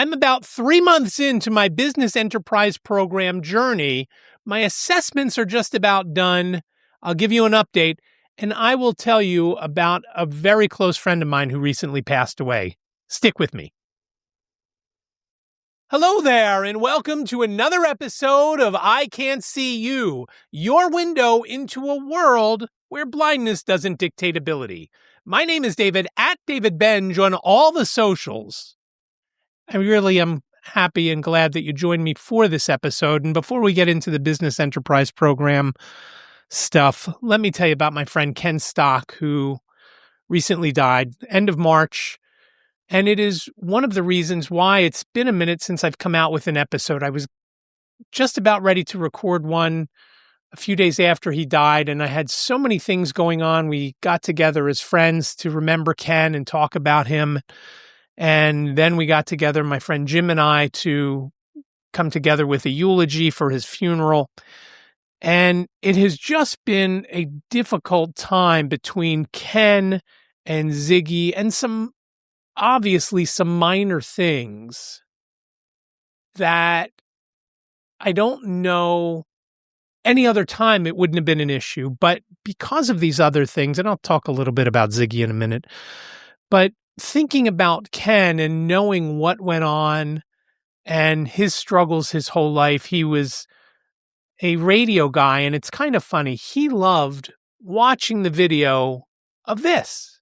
I'm about 3 months into my business enterprise program journey. My assessments are just about done. I'll give you an update, and I will tell you about a very close friend of mine who recently passed away. Stick with me. Hello there, and welcome to another episode of I Can't See You, your window into a world where blindness doesn't dictate ability. My name is David, at David Benj on all the socials. I really am happy and glad that you joined me for this episode. And before we get into the business enterprise program stuff, let me tell you about my friend Ken Stock, who recently died, end of March. And it is one of the reasons why it's been a minute since I've come out with an episode. I was just about ready to record one a few days after he died, and I had so many things going on. We got together as friends to remember Ken and talk about him. And then we got together, my friend Jim and I, to come together with a eulogy for his funeral. And it has just been a difficult time between Ken and Ziggy and obviously some minor things that I don't know any other time it wouldn't have been an issue. But because of these other things, and I'll talk a little bit about Ziggy in a minute, but thinking about Ken and knowing what went on and his struggles his whole life, he was a radio guy, and it's kind of funny. He loved watching the video of this.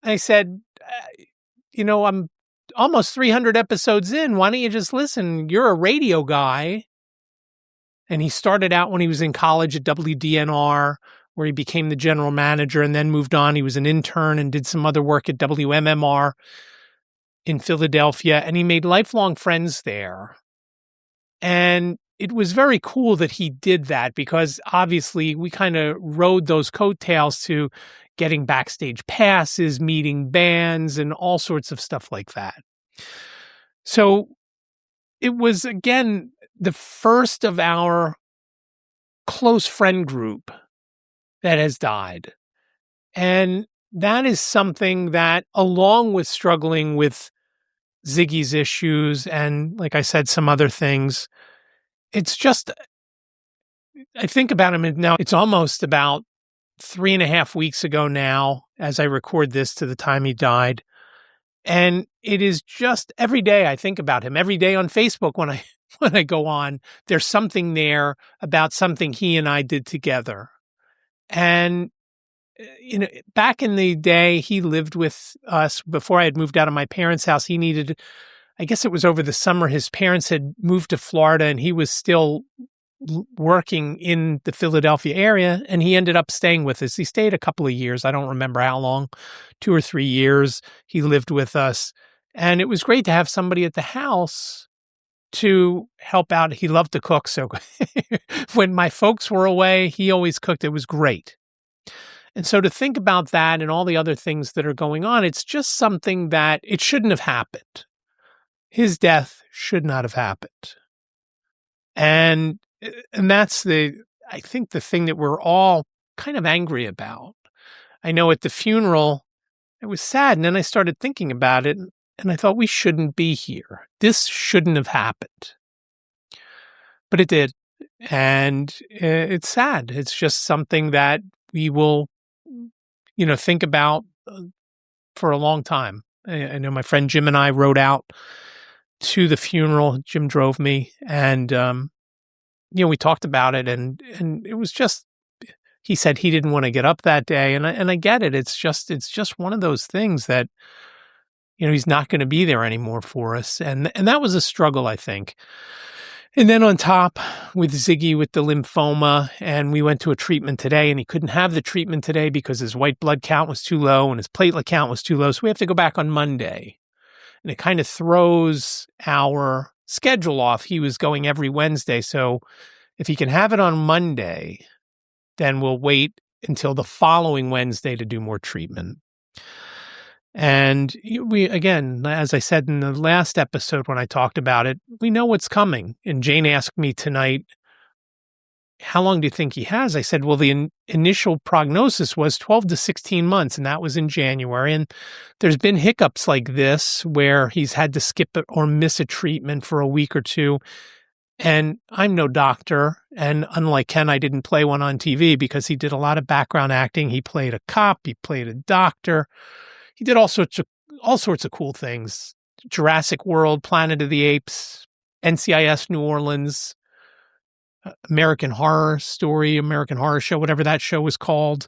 I said, I'm almost 300 episodes in. Why don't you just listen? You're a radio guy. And he started out when he was in college at WDNR, where he became the general manager and then moved on. He was an intern and did some other work at WMMR in Philadelphia, and he made lifelong friends there. And it was very cool that he did that because obviously we kind of rode those coattails to getting backstage passes, meeting bands, and all sorts of stuff like that. So it was, again, the first of our close friend group that has died. And that is something that, along with struggling with Ziggy's issues and, like I said, some other things, it's just, I think about him now, it's almost about 3.5 weeks ago now, as I record this, to the time he died. And it is just every day I think about him. Every day on Facebook when I go on, there's something there about something he and I did together. And back in the day, he lived with us before I had moved out of my parents' house. I guess it was over the summer, his parents had moved to Florida and he was still working in the Philadelphia area, and he ended up staying with us. He stayed a couple of years. I don't remember how long, 2 or 3 years he lived with us. And it was great to have somebody at the house to help out. He loved to cook. So when my folks were away, he always cooked. It was great. And so to think about that and all the other things that are going on, it's just something that it shouldn't have happened. His death should not have happened. And that's I think the thing that we're all kind of angry about. I know at the funeral, it was sad. And then I started thinking about it and I thought, we shouldn't be here. This shouldn't have happened. But it did. And it's sad. It's just something that we will, think about for a long time. I know my friend Jim and I rode out to the funeral. Jim drove me, and we talked about it, and it was just, he said he didn't want to get up that day, and I get it. It's just one of those things that, he's not going to be there anymore for us, and that was a struggle, I think. And then on top with Ziggy with the lymphoma, and we went to a treatment today, and he couldn't have the treatment today because his white blood count was too low and his platelet count was too low. So we have to go back on Monday. And it kind of throws our schedule off. He was going every Wednesday. So if he can have it on Monday, then we'll wait until the following Wednesday to do more treatment. And we, again, as I said in the last episode when I talked about it, we know what's coming. And Jane asked me tonight, how long do you think he has? I said, well, the initial prognosis was 12 to 16 months, and that was in January. And there's been hiccups like this where he's had to skip it or miss a treatment for a week or two. And I'm no doctor. And unlike Ken, I didn't play one on TV because he did a lot of background acting. He played a cop. He played a doctor. He did all sorts of cool things. Jurassic World, Planet of the Apes, NCIS New Orleans, American Horror Story, American Horror Show, whatever that show was called.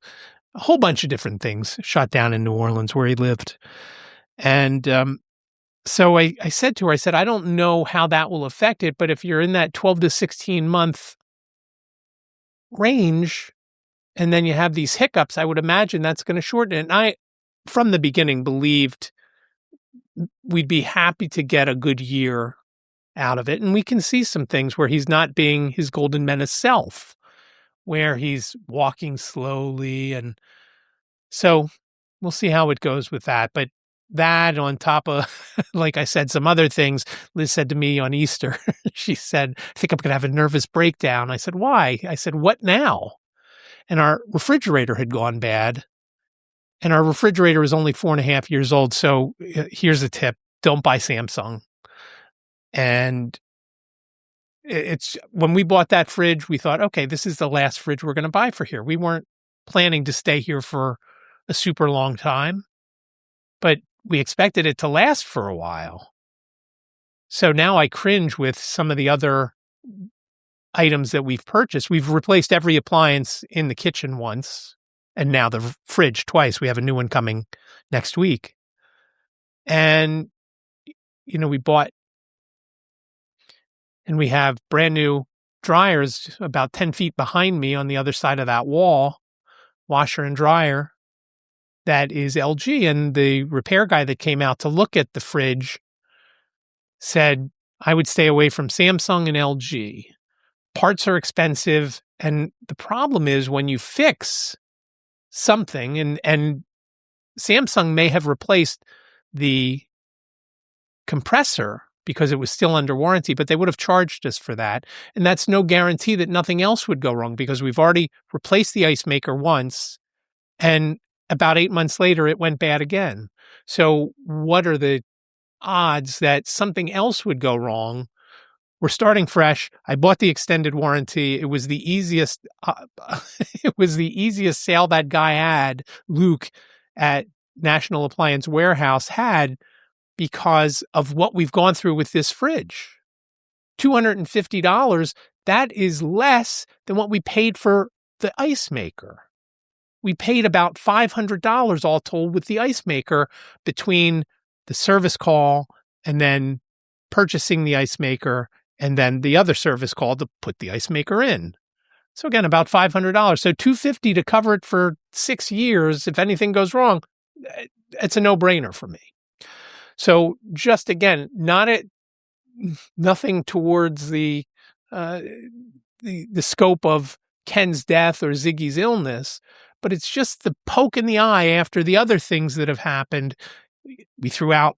A whole bunch of different things shot down in New Orleans where he lived. And so I said to her, I said, I don't know how that will affect it, but if you're in that 12 to 16 month range and then you have these hiccups, I would imagine that's going to shorten it. And I, from the beginning, believed we'd be happy to get a good year out of it. And we can see some things where he's not being his golden menace self, where he's walking slowly. And so we'll see how it goes with that. But that on top of, like I said, some other things, Liz said to me on Easter, she said, I think I'm going to have a nervous breakdown. I said, why? I said, what now? And our refrigerator had gone bad. And our refrigerator is only 4.5 years old. So here's a tip. Don't buy Samsung. And it's when we bought that fridge, we thought, okay, this is the last fridge we're going to buy for here. We weren't planning to stay here for a super long time, but we expected it to last for a while. So now I cringe with some of the other items that we've purchased. We've replaced every appliance in the kitchen once, and now the fridge twice. We have a new one coming next week. And, we bought, and we have brand new dryers about 10 feet behind me on the other side of that wall, washer and dryer, that is LG. And the repair guy that came out to look at the fridge said, I would stay away from Samsung and LG. Parts are expensive. And the problem is when you fix something, and Samsung may have replaced the compressor because it was still under warranty, but they would have charged us for that. And that's no guarantee that nothing else would go wrong because we've already replaced the ice maker once, and about 8 months later, it went bad again. So what are the odds that something else would go wrong? We're starting fresh. I bought the extended warranty. It was the easiest. It was the easiest sale that guy had, Luke, at National Appliance Warehouse had, because of what we've gone through with this fridge. $250. That is less than what we paid for the ice maker. We paid about $500 all told with the ice maker between the service call and then purchasing the ice maker and then the other service call to put the ice maker in. So again, about $500. So $250 to cover it for 6 years. If anything goes wrong, it's a no-brainer for me. So just again, nothing towards the scope of Ken's death or Ziggy's illness, but it's just the poke in the eye after the other things that have happened. We threw out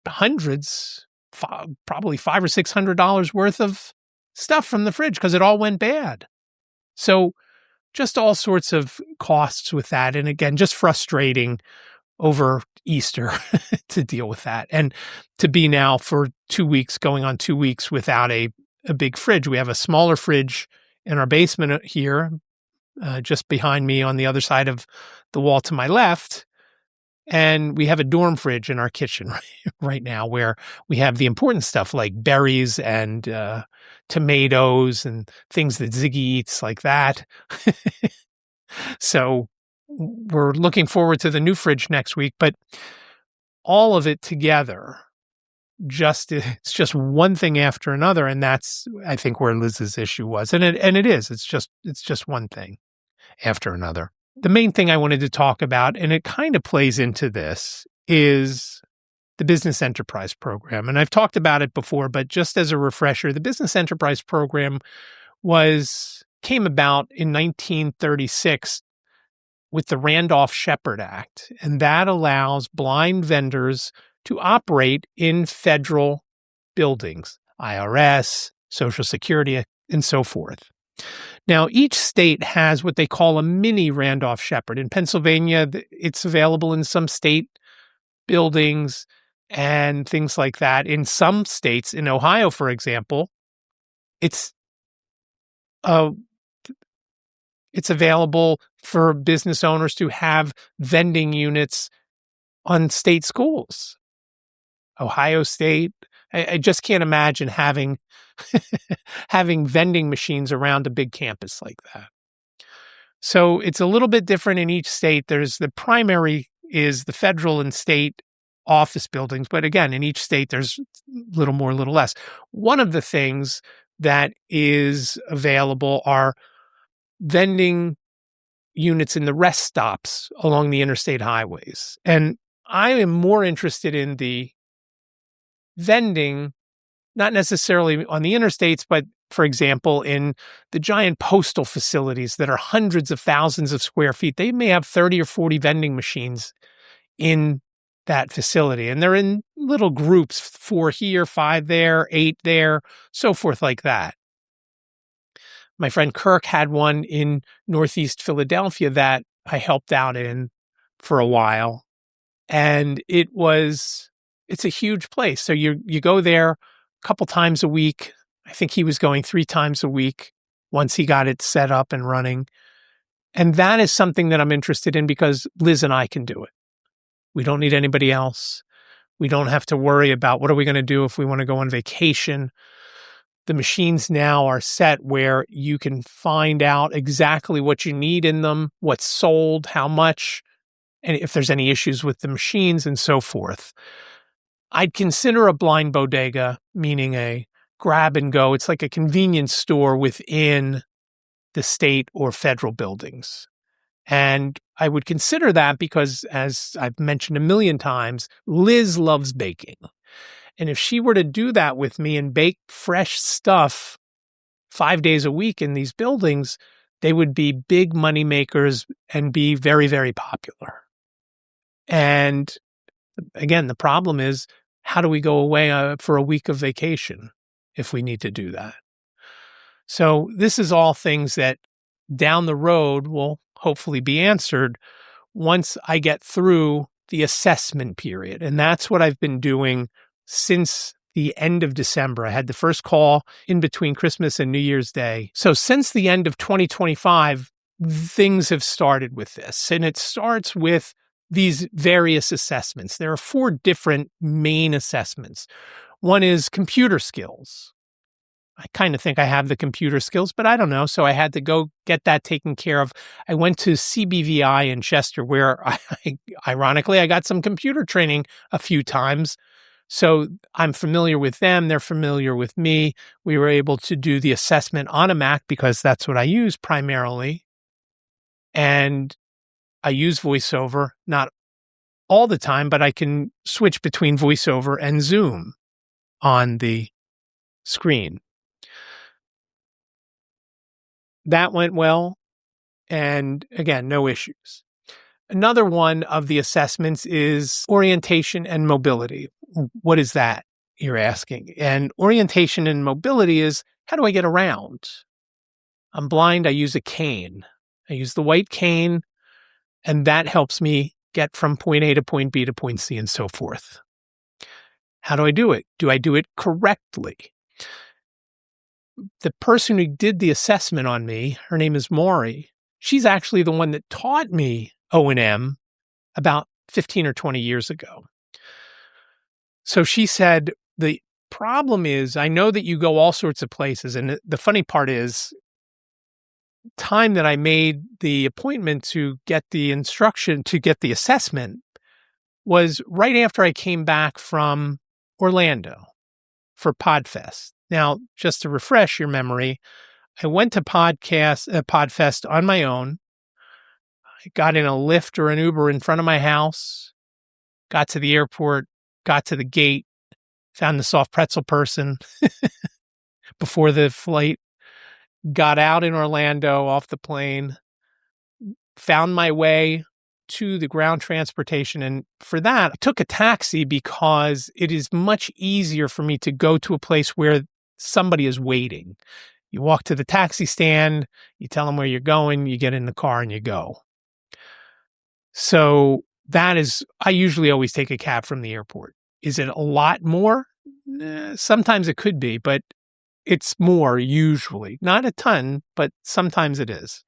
hundreds, probably $500 or $600 worth of stuff from the fridge because it all went bad. So just all sorts of costs with that. And again, just frustrating over Easter to deal with that. And to be now for 2 weeks, going on 2 weeks without a big fridge. We have a smaller fridge in our basement here, just behind me on the other side of the wall to my left. And we have a dorm fridge in our kitchen right now where we have the important stuff like berries and tomatoes and things that Ziggy eats like that. So we're looking forward to the new fridge next week, but all of it together, it's just one thing after another. And that's, I think, where Liz's issue was. And it is, it's just one thing after another. The main thing I wanted to talk about, and it kind of plays into this, is the Business Enterprise Program. And I've talked about it before, but just as a refresher, the Business Enterprise Program came about in 1936 with the Randolph-Shepard Act, and that allows blind vendors to operate in federal buildings, IRS, Social Security, and so forth. Now, each state has what they call a mini Randolph Shepherd. In Pennsylvania, it's available in some state buildings and things like that. In some states, in Ohio, for example, it's uh, it's available for business owners to have vending units on state schools. Ohio State, I just can't imagine having having vending machines around a big campus like that. So it's a little bit different in each state. There's the primary is the federal and state office buildings, but again, in each state, there's a little more, a little less. One of the things that is available are vending units in the rest stops along the interstate highways. And I am more interested in the vending, not necessarily on the interstates, but for example, in the giant postal facilities that are hundreds of thousands of square feet. They may have 30 or 40 vending machines in that facility, and they're in little groups, 4 here, 5 there, 8 there, so forth like that. My friend Kirk had one in Northeast Philadelphia that I helped out in for a while. And it's a huge place. So you go there a couple times a week. I think he was going 3 times a week once he got it set up and running. And that is something that I'm interested in because Liz and I can do it. We don't need anybody else. We don't have to worry about what are we going to do if we want to go on vacation. The machines now are set where you can find out exactly what you need in them, what's sold, how much, and if there's any issues with the machines and so forth. I'd consider a blind bodega, meaning a grab and go. It's like a convenience store within the state or federal buildings. And I would consider that because, as I've mentioned a million times, Liz loves baking. And if she were to do that with me and bake fresh stuff 5 days a week in these buildings, they would be big money makers and be very, very popular. And again, the problem is, how do we go away for a week of vacation if we need to do that? So this is all things that down the road will hopefully be answered once I get through the assessment period. And that's what I've been doing since the end of December. I had the first call in between Christmas and New Year's Day. So since the end of 2025, things have started with this. And it starts with these various assessments. There are 4 different main assessments. One is computer skills. I kind of think I have the computer skills, but I don't know. So I had to go get that taken care of. I went to CBVI in Chester, where ironically, I got some computer training a few times. So I'm familiar with them. They're familiar with me. We were able to do the assessment on a Mac because that's what I use primarily. And I use VoiceOver, not all the time, but I can switch between VoiceOver and Zoom on the screen. That went well. And again, no issues. Another one of the assessments is orientation and mobility. What is that, you're asking? And orientation and mobility is, how do I get around? I'm blind. I use a cane. I use the white cane, and that helps me get from point A to point B to point C and so forth. How do I do it? Do I do it correctly? The person who did the assessment on me, her name is Maury. She's actually the one that taught me O&M about 15 or 20 years ago. So she said, the problem is, I know that you go all sorts of places. And the funny part is, time that I made the appointment to get the instruction, to get the assessment, was right after I came back from Orlando for PodFest. Now, just to refresh your memory, I went to PodFest on my own. I got in a Lyft or an Uber in front of my house, got to the airport, got to the gate, found the soft pretzel person before the flight, got out in Orlando off the plane, found my way to the ground transportation. And for that, I took a taxi because it is much easier for me to go to a place where somebody is waiting. You walk to the taxi stand, you tell them where you're going, you get in the car and you go. So I usually always take a cab from the airport. Is it a lot more? Sometimes it could be, but it's more usually. Not a ton, but sometimes it is.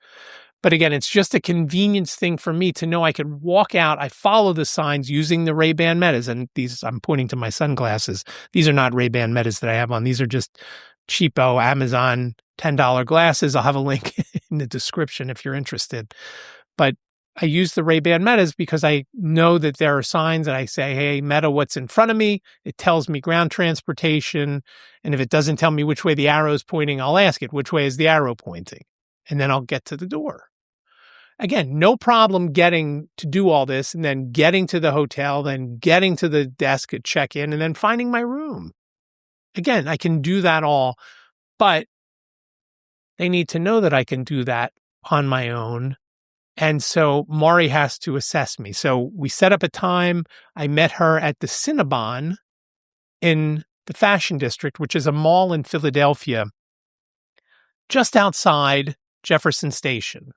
But again, it's just a convenience thing for me to know I can walk out. I follow the signs using the Ray-Ban Metas. And I'm pointing to my sunglasses. These are not Ray-Ban Metas that I have on. These are just cheapo Amazon $10 glasses. I'll have a link in the description if you're interested. But I use the Ray-Ban Metas because I know that there are signs that I say, hey, Meta, what's in front of me? It tells me ground transportation. And if it doesn't tell me which way the arrow is pointing, I'll ask it, which way is the arrow pointing? And then I'll get to the door. Again, no problem getting to do all this and then getting to the hotel, then getting to the desk at check-in, and then finding my room. Again, I can do that all, but they need to know that I can do that on my own. And so Mari has to assess me. So we set up a time. I met her at the Cinnabon in the Fashion District, which is a mall in Philadelphia, just outside Jefferson Station.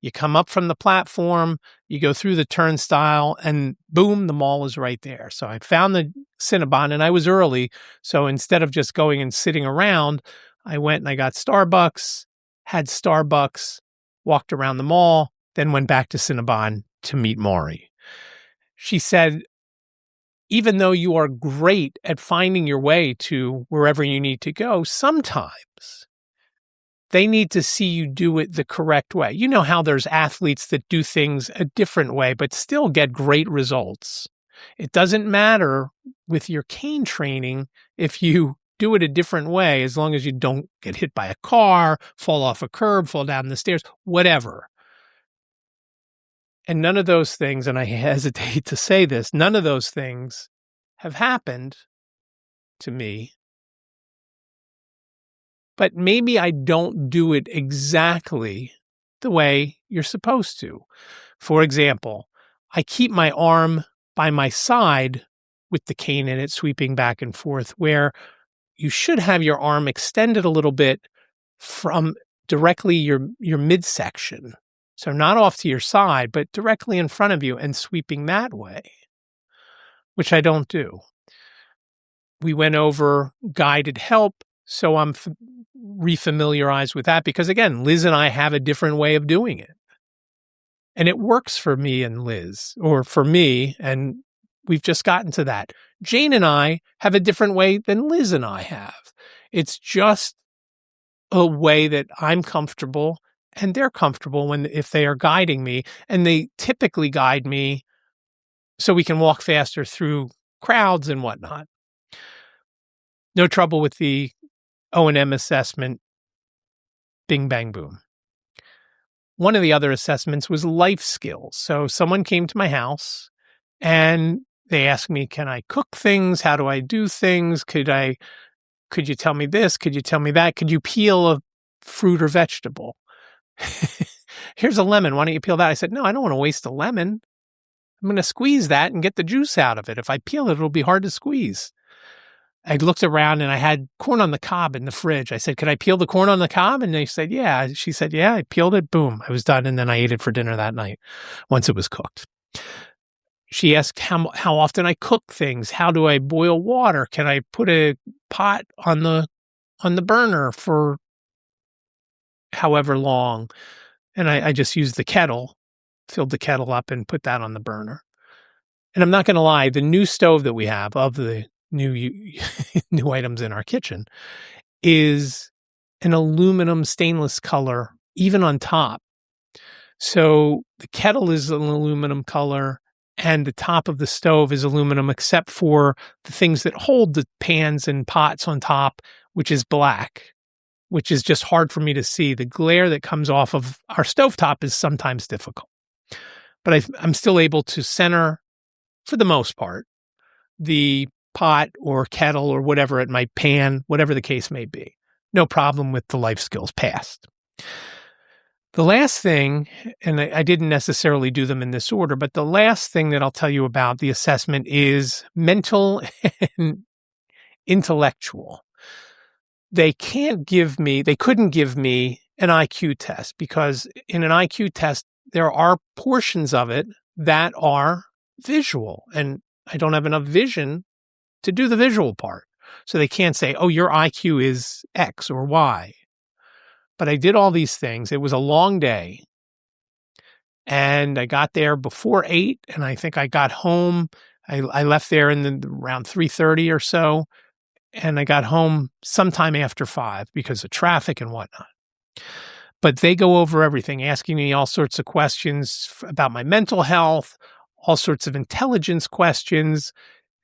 You come up from the platform, you go through the turnstile, and boom, the mall is right there. So I found the Cinnabon, and I was early. So instead of just going and sitting around, I went and I got Starbucks, had Starbucks, walked around the mall, then went back to Cinnabon to meet Mari. She said, even though you are great at finding your way to wherever you need to go, sometimes they need to see you do it the correct way. You know how there's athletes that do things a different way, but still get great results. It doesn't matter with your cane training if you do it a different way, as long as you don't get hit by a car, fall off a curb, fall down the stairs, whatever. And none of those things, and I hesitate to say this, none of those things have happened to me. But maybe I don't do it exactly the way you're supposed to. For example, I keep my arm by my side with the cane in it, sweeping back and forth, where you should have your arm extended a little bit from directly your midsection. So not off to your side, but directly in front of you and sweeping that way, which I don't do. We went over guided help, so I'm refamiliarized with that because, again, Liz and I have a different way of doing it. And it works for me and Liz, or for me, and we've just gotten to that. Jane and I have a different way than Liz and I have. It's just a way that I'm comfortable and they're comfortable if they are guiding me, and they typically guide me so we can walk faster through crowds and whatnot. No trouble with the O&M assessment. Bing, bang, boom. One of the other assessments was life skills. So someone came to my house and they asked me, can I cook things? How do I do things? Could you tell me this? Could you tell me that? Could you peel a fruit or vegetable? Here's a lemon. Why don't you peel that? I said, no, I don't want to waste a lemon. I'm going to squeeze that and get the juice out of it. If I peel it, it'll be hard to squeeze. I looked around and I had corn on the cob in the fridge. I said, could I peel the corn on the cob? And they said, yeah. She said, yeah, I peeled it. Boom. I was done. And then I ate it for dinner that night once it was cooked. She asked how often I cook things. How do I boil water? Can I put a pot on the burner for however long? And I just used the kettle, filled the kettle up and put that on the burner. And I'm not going to lie, the new stove that we have of the new items in our kitchen is an aluminum stainless color, even on top. So the kettle is an aluminum color and the top of the stove is aluminum, except for the things that hold the pans and pots on top, which is black, which is just hard for me to see. The glare that comes off of our stovetop is sometimes difficult. But I'm still able to center, for the most part, the pot or kettle or whatever it might, pan, whatever the case may be. No problem with the life skills passed. The last thing, and I didn't necessarily do them in this order, but the last thing that I'll tell you about the assessment is mental and intellectual. they couldn't give me an IQ test because in an IQ test, there are portions of it that are visual, and I don't have enough vision to do the visual part. So they can't say, oh, your IQ is X or Y. But I did all these things. It was a long day. And I got there before 8, and I think I got home. I left there around 3:30 or so, and I got home sometime after 5 because of traffic and whatnot. But they go over everything, asking me all sorts of questions about my mental health, all sorts of intelligence questions,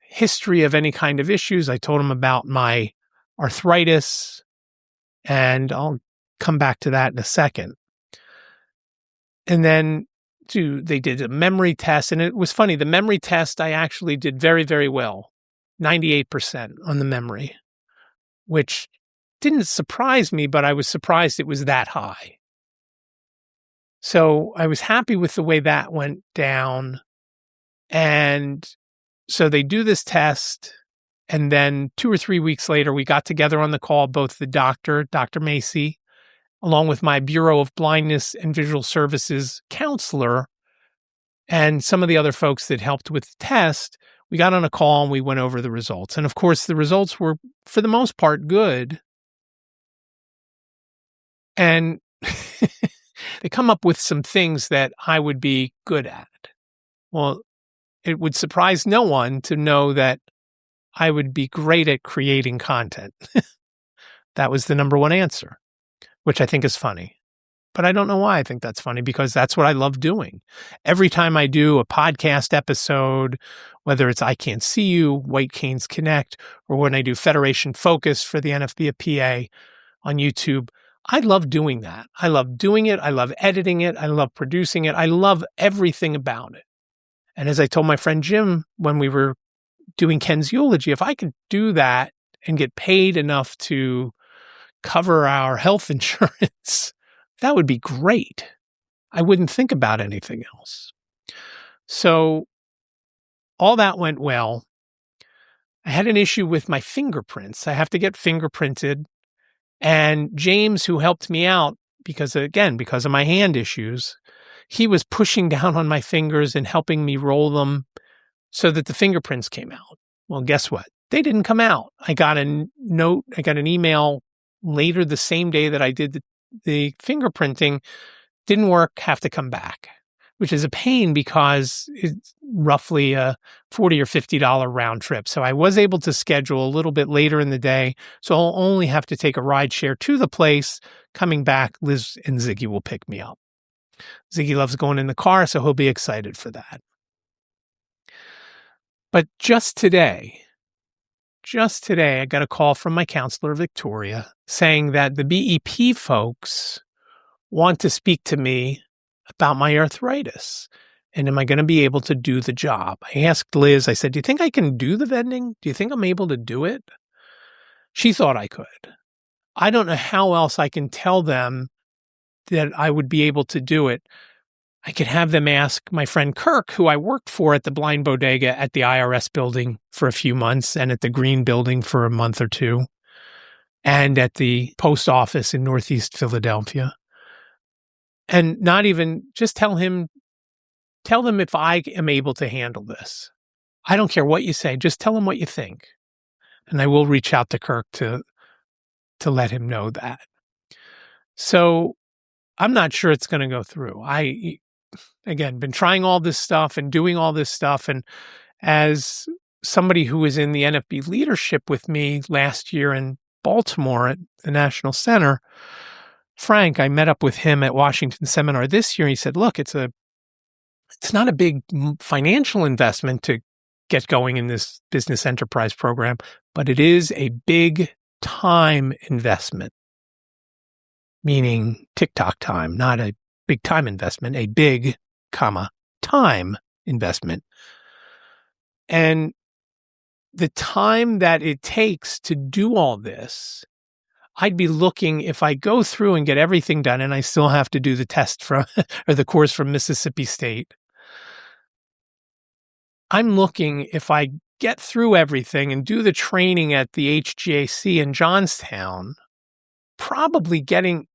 history of any kind of issues. I told them about my arthritis, and I'll come back to that in a second. And then they did a memory test, and it was funny. The memory test, I actually did very, very well, 98% on the memory, which didn't surprise me, but I was surprised it was that high. So I was happy with the way that went down. And so they do this test, and then 2 or 3 weeks later, we got together on the call, both the doctor, Dr. Macy, along with my Bureau of Blindness and Visual Services counselor, and some of the other folks that helped with the test. We got on a call and we went over the results. And of course, the results were, for the most part, good. And they come up with some things that I would be good at. Well, it would surprise no one to know that I would be great at creating content. That was the number one answer, which I think is funny. But I don't know why I think that's funny, because that's what I love doing. Every time I do a podcast episode, whether it's I Can't See You, White Canes Connect, or when I do Federation Focus for the NFBA on YouTube, I love doing that. I love doing it. I love editing it. I love producing it. I love everything about it. And as I told my friend Jim when we were doing Ken's eulogy, if I could do that and get paid enough to cover our health insurance, that would be great. I wouldn't think about anything else. So all that went well. I had an issue with my fingerprints. I have to get fingerprinted. And James, who helped me out because of my hand issues, he was pushing down on my fingers and helping me roll them so that the fingerprints came out. Well, guess what? They didn't come out. I got an email later the same day that I did the fingerprinting. Didn't work, have to come back, which is a pain because it's roughly a $40 or $50 round trip. So I was able to schedule a little bit later in the day. So I'll only have to take a ride share to the place. Coming back, Liz and Ziggy will pick me up. Ziggy loves going in the car, so he'll be excited for that. But just today, I got a call from my counselor, Victoria, saying that the BEP folks want to speak to me about my arthritis. And am I going to be able to do the job? I asked Liz, I said, do you think I can do the vending? Do you think I'm able to do it? She thought I could. I don't know how else I can tell them that I would be able to do it. I could have them ask my friend Kirk, who I worked for at the Blind Bodega at the IRS building for a few months and at the Green building for a month or two, and at the post office in Northeast Philadelphia. And not even just tell them if I am able to handle this. I don't care what you say. Just tell him what you think. And I will reach out to Kirk to let him know that. So I'm not sure it's going to go through. Again, been trying all this stuff and doing all this stuff. And as somebody who was in the NFB leadership with me last year in Baltimore at the National Center, Frank, I met up with him at Washington Seminar this year. He said, look, it's not a big financial investment to get going in this business enterprise program, but it is a big time investment, meaning TikTok time, not a big time investment, a big, time investment. And the time that it takes to do all this, I'd be looking, if I go through and get everything done, and I still have to do the test or the course from Mississippi State, I'm looking, if I get through everything and do the training at the HGAC in Johnstown, probably getting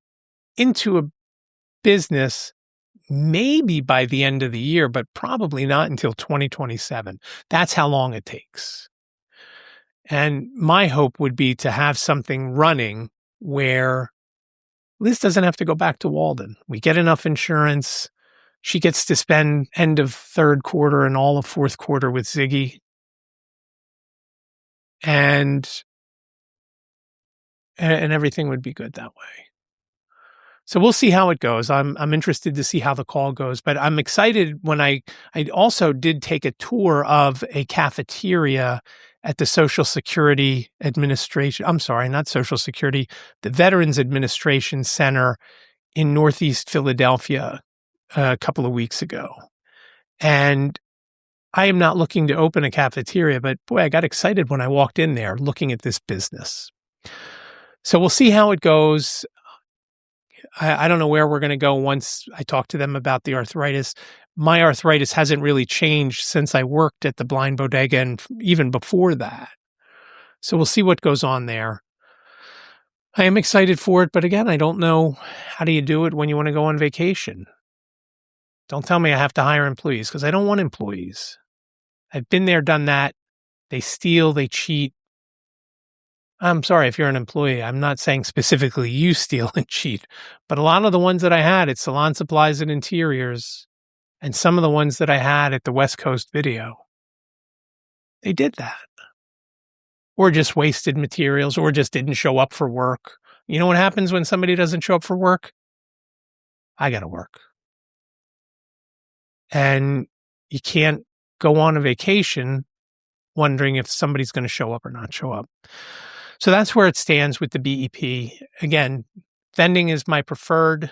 into a business maybe by the end of the year, but probably not until 2027. That's how long it takes. And my hope would be to have something running where Liz doesn't have to go back to Walden. We get enough insurance. She gets to spend end of third quarter and all of fourth quarter with Ziggy. And everything would be good that way. So we'll see how it goes. I'm interested to see how the call goes, but I'm excited when I also did take a tour of a cafeteria at the Social Security Administration. I'm sorry, not Social Security, the Veterans Administration Center in Northeast Philadelphia a couple of weeks ago. And I am not looking to open a cafeteria, but boy, I got excited when I walked in there looking at this business. So we'll see how it goes. I don't know where we're going to go once I talk to them about the arthritis. My arthritis hasn't really changed since I worked at the Blind Bodega and even before that. So we'll see what goes on there. I am excited for it, but again, I don't know how do you do it when you want to go on vacation. Don't tell me I have to hire employees because I don't want employees. I've been there, done that. They steal, they cheat. I'm sorry if you're an employee. I'm not saying specifically you steal and cheat, but a lot of the ones that I had at Salon Supplies and Interiors and some of the ones that I had at the West Coast Video, they did that. Or just wasted materials or just didn't show up for work. You know what happens when somebody doesn't show up for work? I got to work. And you can't go on a vacation wondering if somebody's going to show up or not show up. So that's where it stands with the BEP. Again, vending is my preferred,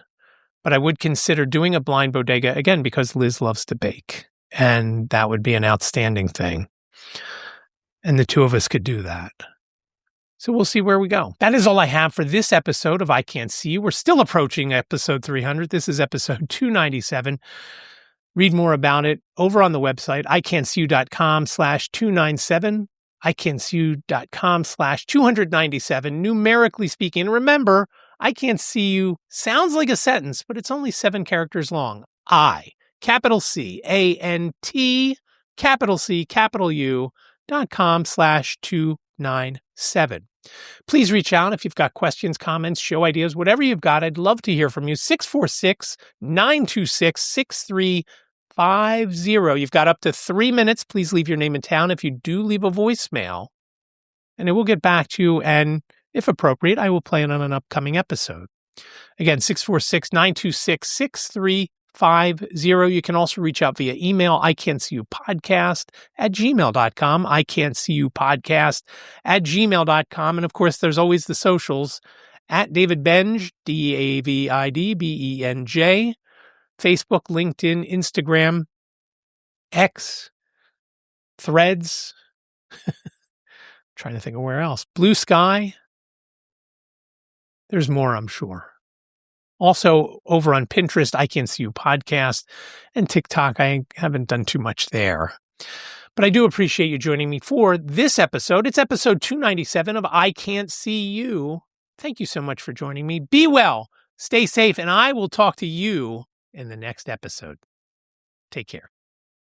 but I would consider doing a Blind Bodega, again, because Liz loves to bake. And that would be an outstanding thing. And the two of us could do that. So we'll see where we go. That is all I have for this episode of I Can't See You. We're still approaching episode 300. This is episode 297. Read more about it over on the website, ican'tseeyou.com/297, ican'tseeyou.com/297, numerically speaking. And remember, I Can't See You sounds like a sentence, but it's only 7 characters long. I, capital C, A-N-T, capital C, capital U.com/297. Please reach out if you've got questions, comments, show ideas, whatever you've got. I'd love to hear from you. 646-926-6350. You've got up to 3 minutes. Please leave your name and town if you do leave a voicemail, and it will get back to you. And if appropriate, I will play it on an upcoming episode. Again, 646-926-6350. You can also reach out via email, ican'tseeyouPodcast@gmail.com, ican'tseeyouPodcast@gmail.com. And of course, there's always the socials at David Benj, DavidBenj, Facebook, LinkedIn, Instagram, X, Threads. Trying to think of where else. Blue Sky. There's more, I'm sure. Also, over on Pinterest, I Can't See You Podcast, and TikTok. I haven't done too much there. But I do appreciate you joining me for this episode. It's episode 297 of I Can't See You. Thank you so much for joining me. Be well, stay safe, and I will talk to you in the next episode. Take care.